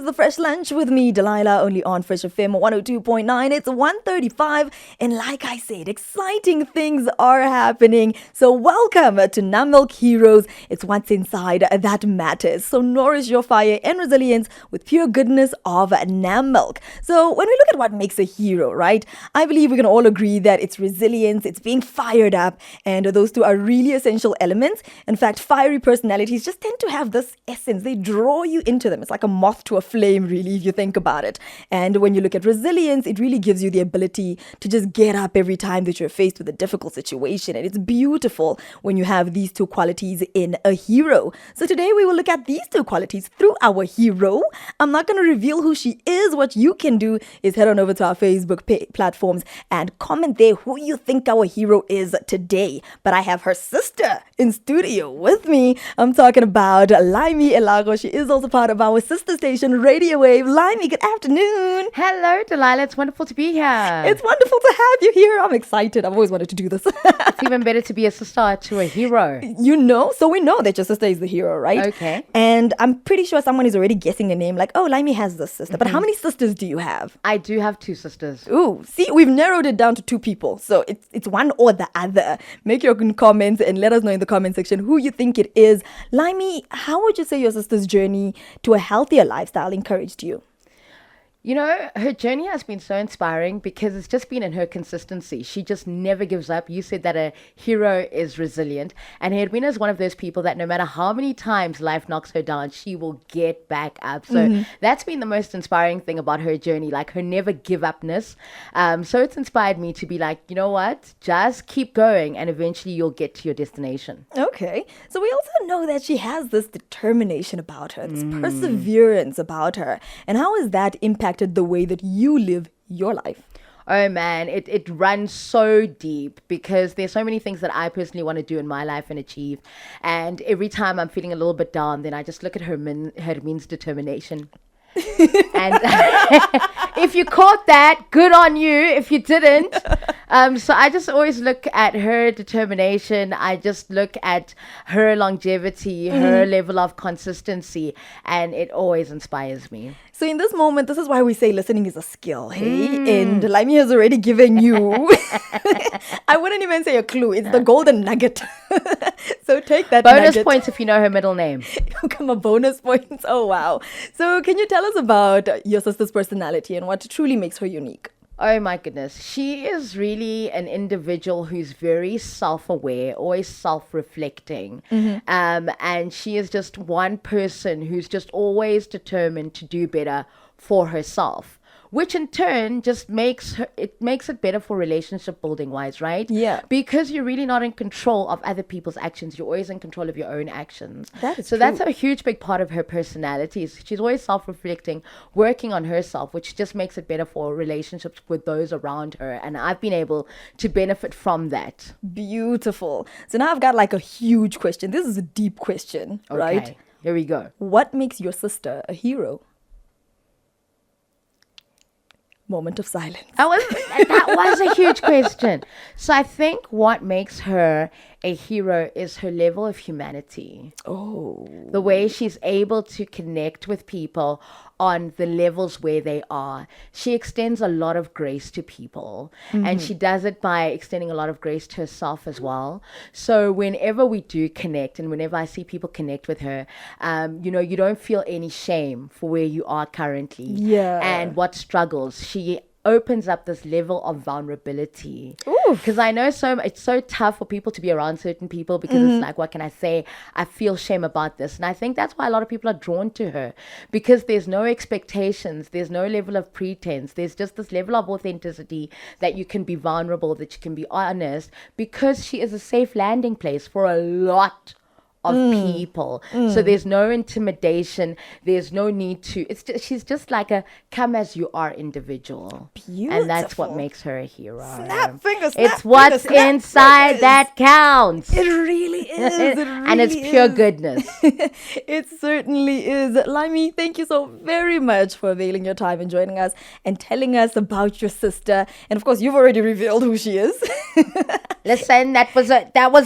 is The Fresh Lunch with me, Delilah, only on Fresh FM 102.9. It's 1:35, and like I said, exciting things are happening. So welcome to Nammilk Heroes. It's what's inside that matters. So nourish your fire and resilience with pure goodness of Nammilk. So when we look at what makes a hero, right, I believe we can all agree that it's resilience, it's being fired up, and those two are really essential elements. In fact, fiery personalities just tend to have this essence. They draw you into them. It's like a moth to a flame, really, if you think about it. And when you look at resilience, it really gives you the ability to just get up every time that you're faced with a difficult situation. And it's beautiful when you have these two qualities in a hero. So today we will look at these two qualities through our hero. I'm not going to reveal who she is. What you can do is head on over to our Facebook platforms and comment there who you think our hero is today. But I have her sister in studio with me. I'm talking about Hermien Elago. She is also part of our sister station, Radio Wave. Hermien, good afternoon. Hello, Delilah. It's wonderful to be here. It's wonderful to have you here. I'm excited. I've always wanted to do this. It's even better to be a sister to a hero. You know, so we know that your sister is the hero, right? Okay. And I'm pretty sure someone is already guessing a name like, oh, Hermien has this sister. But how many sisters do you have? I do have two sisters. Ooh, see, we've narrowed it down to two people. So it's one or the other. Make your comments and let us know in the comment section who you think it is. Hermien, how would you say your sister's journey to a healthier lifestyle encouraged you? You know, her journey has been so inspiring because it's just been in her consistency. She just never gives up. You said that a hero is resilient. And Hermien is one of those people that no matter how many times life knocks her down, she will get back up. So that's been the most inspiring thing about her journey, like her never give upness. So it's inspired me to be like, you know what? Just keep going and eventually you'll get to your destination. Okay. So we also know that she has this determination about her, this perseverance about her. And how has that impacted the way that you live your life? Oh man, it runs so deep because there's so many things that I personally want to do in my life and achieve. And every time I'm feeling a little bit down, then I just look at Hermien's determination. And if you caught that, good on you. If you didn't, so I just always look at her determination. I just look at her longevity, her level of consistency, and it always inspires me. So in this moment, this is why we say listening is a skill, hey? And Hermien has already given you, I wouldn't even say a clue. It's the golden nugget. So take that bonus nugget. Points if you know her middle name. Come on, bonus points. Oh, wow. So can you tell us about your sister's personality and what truly makes her unique? Oh my goodness. She is really an individual who's very self-aware, always self-reflecting. And she is just one person who's just always determined to do better for herself, which in turn just makes it better for relationship building wise, right? Yeah. Because you're really not in control of other people's actions. You're always in control of your own actions. That is so true. That's a huge big part of her personality. She's always self-reflecting, working on herself, which just makes it better for relationships with those around her. And I've been able to benefit from that. Beautiful. So now I've got like a huge question. This is a deep question, right? Okay, here we go. What makes your sister a hero? Moment of silence. That was a huge question. So I think what makes her a hero is her level of humanity. Oh. The way she's able to connect with people on the levels where they are. She extends a lot of grace to people, and she does it by extending a lot of grace to herself as well. So whenever we do connect and whenever I see people connect with her, you don't feel any shame for where you are currently. Yeah. And what struggles. She opens up this level of vulnerability. Because I know it's so tough for people to be around certain people because it's like, what can I say? I feel shame about this. And I think that's why a lot of people are drawn to her, because there's no expectations. There's no level of pretense. There's just this level of authenticity that you can be vulnerable, that you can be honest, because she is a safe landing place for a lot of people. So there's no intimidation. There's no need to. She's just like a come as you are individual. Beautiful. And that's what makes her a hero. Snap fingers. It's what's inside that counts. It really is. And it's pure goodness. It certainly is. Hermien, thank you so very much for availing your time and joining us and telling us about your sister. And of course, you've already revealed who she is. Listen, that was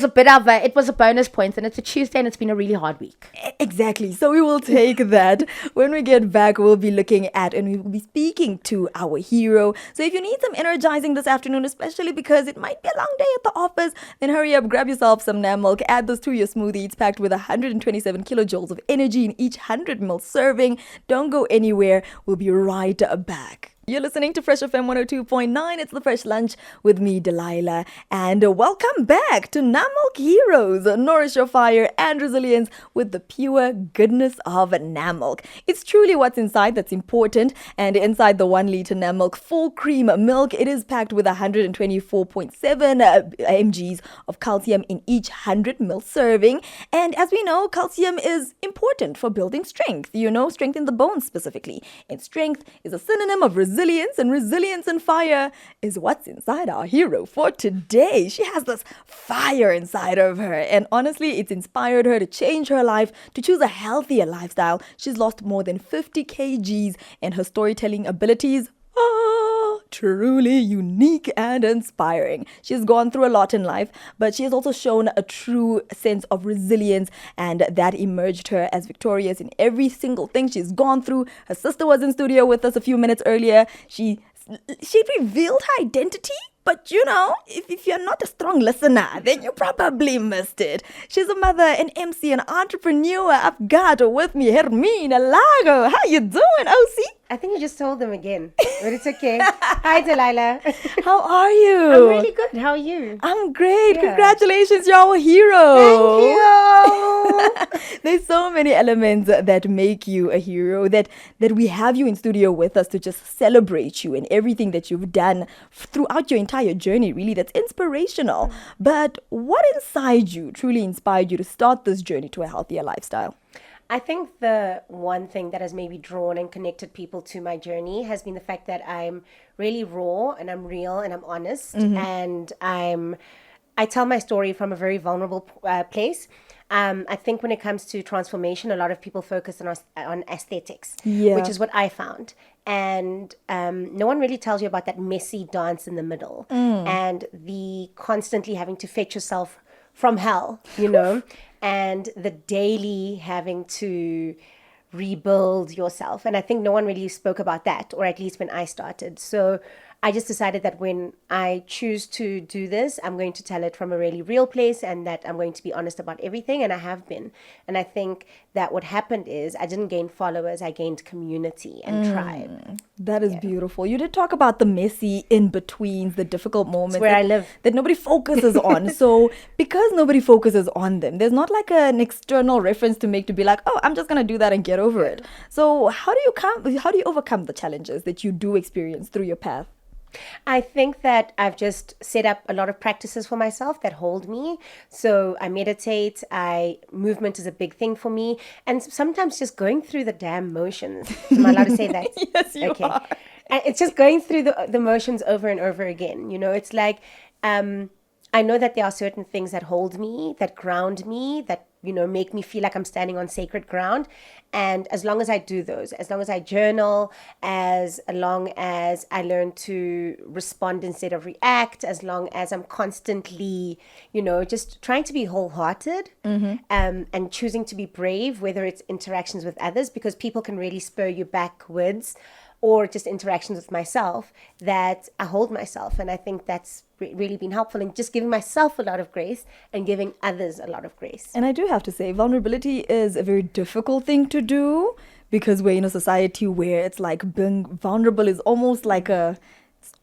a bit of it was a bonus point, and it's a Tuesday saying it's been a really hard week. Exactly. So we will take that. When we get back, we'll be looking at and we will be speaking to our hero. So if you need some energizing this afternoon, especially because it might be a long day at the office, then hurry up, grab yourself some Nammilk, add those to your smoothie. It's packed with 127 kilojoules of energy in each 100 ml serving. Don't go anywhere. We'll be right back. You're listening to Fresh FM 102.9. It's the Fresh Lunch with me, Delilah. And welcome back to Nammilk Heroes. Nourish your fire and resilience with the pure goodness of Nammilk. It's truly what's inside that's important. And inside the 1 liter Nammilk full cream milk, it is packed with 124.7 mgs of calcium in each 100 ml serving. And as we know, calcium is important for building strength, strength in the bones specifically. And strength is a synonym of resilience, and resilience and fire is what's inside our hero for today. She has this fire inside of her, and honestly, it's inspired her to change her life, to choose a healthier lifestyle. She's lost more than 50 kgs, and her storytelling abilities are truly unique and inspiring. She's gone through a lot in life, but she has also shown a true sense of resilience, and that emerged her as victorious in every single thing she's gone through. Her sister was in studio with us a few minutes earlier. She revealed her identity. But if you're not a strong listener, then you probably missed it. She's a mother, an MC, an entrepreneur. I've got with me Hermien Elago. How you doing, OC? I think you just told them again, but it's okay. Hi, Delilah. How are you? I'm really good. How are you? I'm great. Yeah. Congratulations, you're our hero. Thank you. There's so many elements that make you a hero, that we have you in studio with us to just celebrate you and everything that you've done throughout your entire journey, really. That's inspirational. But what inside you truly inspired you to start this journey to a healthier lifestyle? I think the one thing that has maybe drawn and connected people to my journey has been the fact that I'm really raw and I'm real and I'm honest, and I tell my story from a very vulnerable place. I think when it comes to transformation, a lot of people focus on aesthetics, which is what I found. And no one really tells you about that messy dance in the middle and the constantly having to fetch yourself from hell, and the daily having to rebuild yourself. And I think no one really spoke about that, or at least when I started. So I just decided that when I choose to do this, I'm going to tell it from a really real place, and that I'm going to be honest about everything, and I have been. And I think that what happened is I didn't gain followers, I gained community and tribe. That is beautiful. You did talk about the messy in-betweens, the difficult moments where I live. That nobody focuses on. So because nobody focuses on them, there's not like an external reference to make to be like, oh, I'm just going to do that and get over it. So how do you overcome the challenges that you do experience through your path? I think that I've just set up a lot of practices for myself that hold me. So I meditate, movement is a big thing for me. And sometimes just going through the damn motions. Am I allowed to say that? Yes, you are. And it's just going through the motions over and over again. It's like, I know that there are certain things that hold me, that ground me, that make me feel like I'm standing on sacred ground. And as long as I do those, as long as I journal, as long as I learn to respond instead of react, as long as I'm constantly, just trying to be wholehearted, and choosing to be brave, whether it's interactions with others, because people can really spur you backwards, or just interactions with myself, that I hold myself. And I think that's really been helpful in just giving myself a lot of grace and giving others a lot of grace. And I do have to say, vulnerability is a very difficult thing to do, because we're in a society where it's like being vulnerable is almost like it's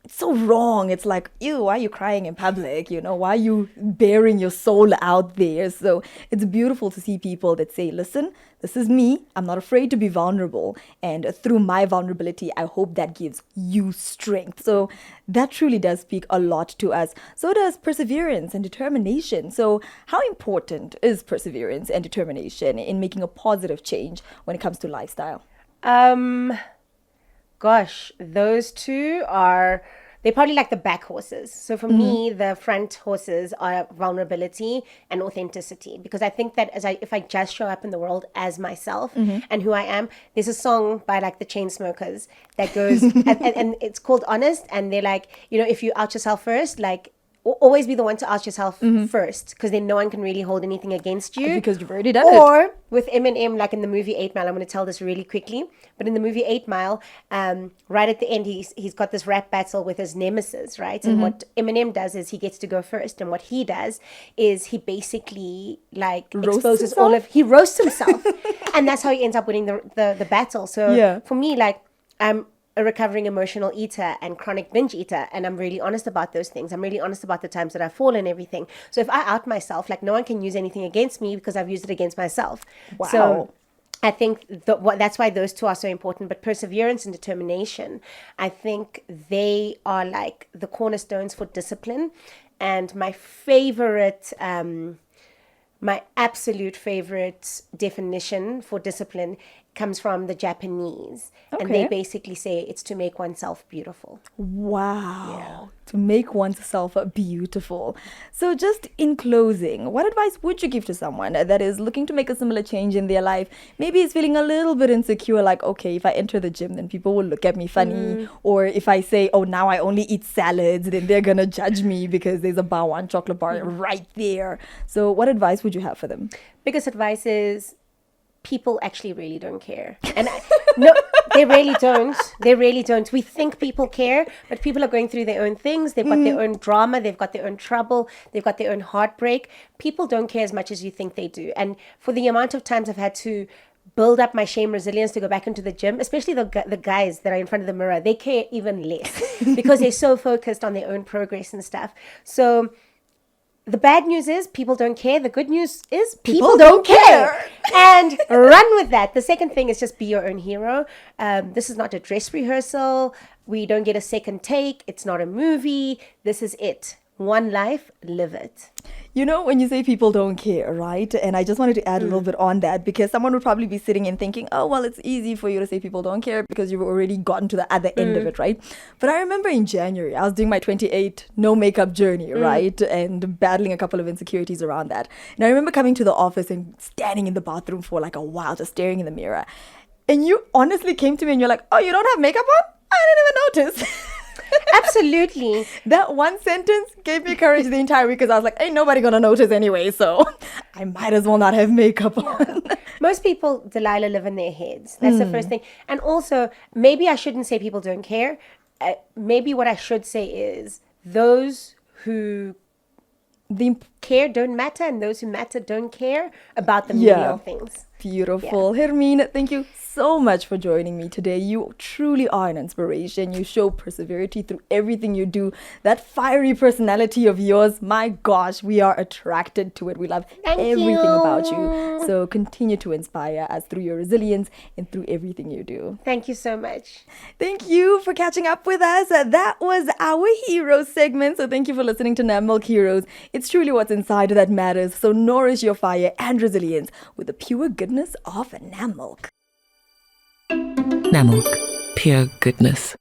so wrong. It's like, ew, why are you crying in public? Why are you bearing your soul out there? So it's beautiful to see people that say, listen, this is me. I'm not afraid to be vulnerable. And through my vulnerability, I hope that gives you strength. So that truly does speak a lot to us. So does perseverance and determination. So how important is perseverance and determination in making a positive change when it comes to lifestyle? Gosh, those two they're probably like the back horses. So for me, the front horses are vulnerability and authenticity, because I think that if I just show up in the world as myself and who I am, there's a song by like the Chainsmokers that goes, and it's called Honest. And they're like, if you out yourself first, like always be the one to ask yourself first, because then no one can really hold anything against you. Because you've already done it. Or with Eminem, like in the movie 8 Mile, I'm going to tell this really quickly, but in the movie 8 Mile, right at the end, he's got this rap battle with his nemesis, right? And what Eminem does is he gets to go first, and what he does is he basically like exposes he roasts himself, and that's how he ends up winning the battle. So for me, like, I'm a recovering emotional eater and chronic binge eater, and I'm really honest about those things. I'm really honest about the times that I fall and everything. So if I out myself, like, no one can use anything against me because I've used it against myself. Wow. So I think that's why those two are so important. But perseverance and determination, I think they are like the cornerstones for discipline. And my absolute favorite definition for discipline comes from the Japanese. And they basically say it's to make oneself beautiful. Wow. Yeah. To make oneself beautiful. So just in closing, what advice would you give to someone that is looking to make a similar change in their life? Maybe is feeling a little bit insecure, like, okay, if I enter the gym, then people will look at me funny. Or if I say, oh, now I only eat salads, then they're going to judge me because there's a Bawan chocolate bar right there. So what advice would you have for them? Biggest advice is people actually really don't care. And no, they really don't. They really don't. We think people care, but people are going through their own things. They've got their own drama. They've got their own trouble. They've got their own heartbreak. People don't care as much as you think they do. And for the amount of times I've had to build up my shame resilience to go back into the gym, especially the guys that are in front of the mirror, they care even less because they're so focused on their own progress and stuff. So the bad news is people don't care. The good news is people don't care. And run with that. The second thing is just be your own hero. This is not a dress rehearsal. We don't get a second take. It's not a movie. This is it. One life, live it. You know, when you say people don't care, right? And I just wanted to add a little bit on that, because someone would probably be sitting and thinking, oh, well, it's easy for you to say people don't care because you've already gotten to the other end of it, right? But I remember in January, I was doing my 28 no makeup journey, right? And battling a couple of insecurities around that. And I remember coming to the office and standing in the bathroom for like a while, just staring in the mirror. And you honestly came to me and you're like, oh, you don't have makeup on? I didn't even notice. Absolutely. That one sentence gave me courage the entire week, because I was like, ain't nobody gonna notice anyway, so I might as well not have makeup on. Most people, Delilah, live in their heads. That's the first thing. And also, maybe I shouldn't say people don't care. Maybe what I should say is those who care don't matter, and those who matter don't care about the menial things. Beautiful. Hermien, thank you so much for joining me today. You truly are an inspiration. You show perseverance through everything you do. That fiery personality of yours, my gosh, we are attracted to it. We love everything about you. So continue to inspire us through your resilience and through everything you do. Thank you so much. Thank you for catching up with us. That was our Heroes segment. So thank you for listening to Nammilk Heroes. It's truly what's inside that matters. So nourish your fire and resilience with the pure goodness of Nammilk. Nammilk, pure goodness.